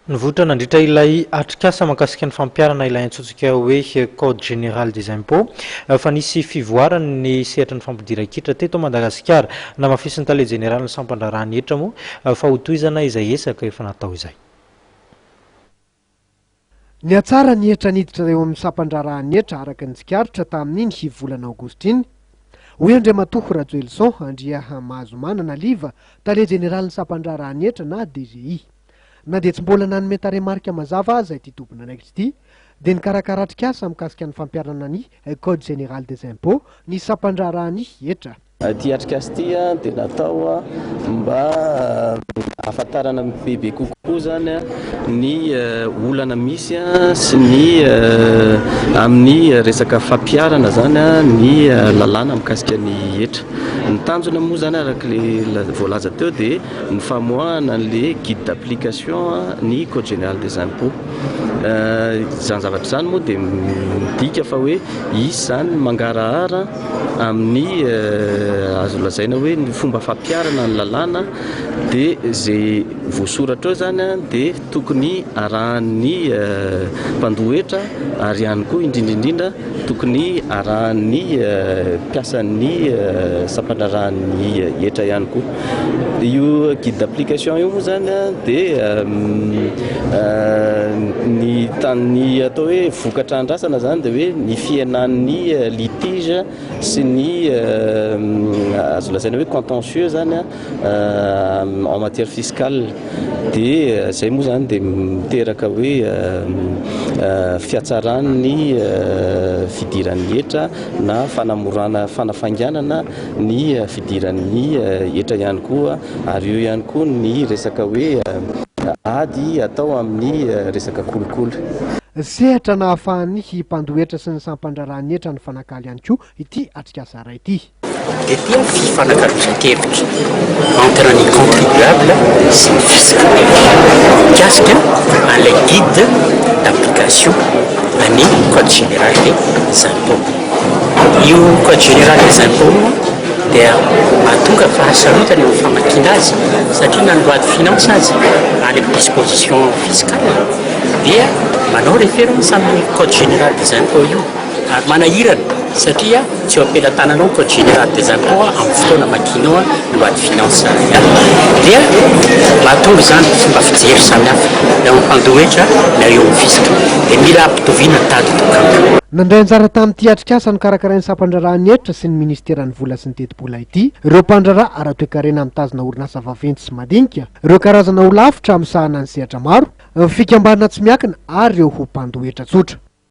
Nivoatra nandritra ilay atrikasa mahakasika ny fampiarana ilay antsointsika hoe code général des impôts fa nisy fivoarany ny sehatra ny fampidiran-kitra teto Madagasikara na mafisiny tale général ny sampandrarahany etra moa fa hotohizana izay esaka efa natao izay. Ny atsara ny etra niditra eo amin'ny sampandrarahany etra araka ny tsikaritra tamin'iny volana aogostiny. Hoy Andriamatoa Rajoelson andria mahazo manana liva tale général ny sampandrarahany etra na DGI. Na dia tsy mbola nanome taremarika mazava azy ity tompona anaiky ity dia nikarakaratrikasa mikasika ny fampiarana ny code général des impôts ny sampandrarahany etra. Ty atrikasa ty dia natao mba ahafantarana bebe kokoa zany ny olana misy sy ny amin'ny resaka fampiarana zany ny lalàna mikasika ny etra. Ny tanjona moa zany araka le voalaza teo dia ny famoahana le guide d'application ny code général des impôts. Zany zavatra zany moa dia midika fa hoe izy zany mangarahara amin'ny azo lazaina hoe ny fomba fampiarana ny lalàna dia zay voasoratra eo zany dia tokony arahan'ny mpandohetra ary ihany koa indrindraindrindra tokony arahan'ny mpiasan'ny sampandrarahany etra ihany koa. Io guide d'application io moa zany dia ny atao hoe vokatra andrasana zany dia hoe ny fihenan'ny litige sy ny azo lazaina hoe contentieux zany en matière fiscale dia zay moa zany dia miteraka hoe fiatsaran'ny fidiran'ny etra na fanamorana fanafainganana ny fidiran'ny etra ihany koa ary eo ihany koa ny resaka hoe ady atao amin'ny resaka kolokolo. Sehatra na ahafahan'ny mpandohetra sy ny sampandrarahany etra ny fanakaly ihany koa ity atrikasa ray ity. Dia tia fifanakarosan-kevitra entre ny contribuable sy ny fisc mikasika an'ilay guide d'application any code général des impôts. Io code général des impôts dia mahatonga fahasarotana eo famakiana azy satria na ny loi de finance azy any amin'ny disposition fiscale dia manao référence amin'ny code général des impôts io ary manahirana satria tsy eo ampelantananao code général des impôts amin'ny fotoana makinao loi de finance ihany dia mahatonga zany fomba fijery samihafa na mampandohetra na eo amin'ny fisc dia mila ampitoviana tady tokana. Nandray anjara tamin'ity atrikasa ny karakarain'ny sampandrarahany etra sy ny ministeran'ny vola sy ny teti-bola ity ireo mpandraraha ara-toekarena mitazona orinasa vaventy sy madinika, ireo karazana olafitra amin'ny sahana ny sehatra maro, fikambanana tsy miakina ary ireo ho mpandohetra tsotra.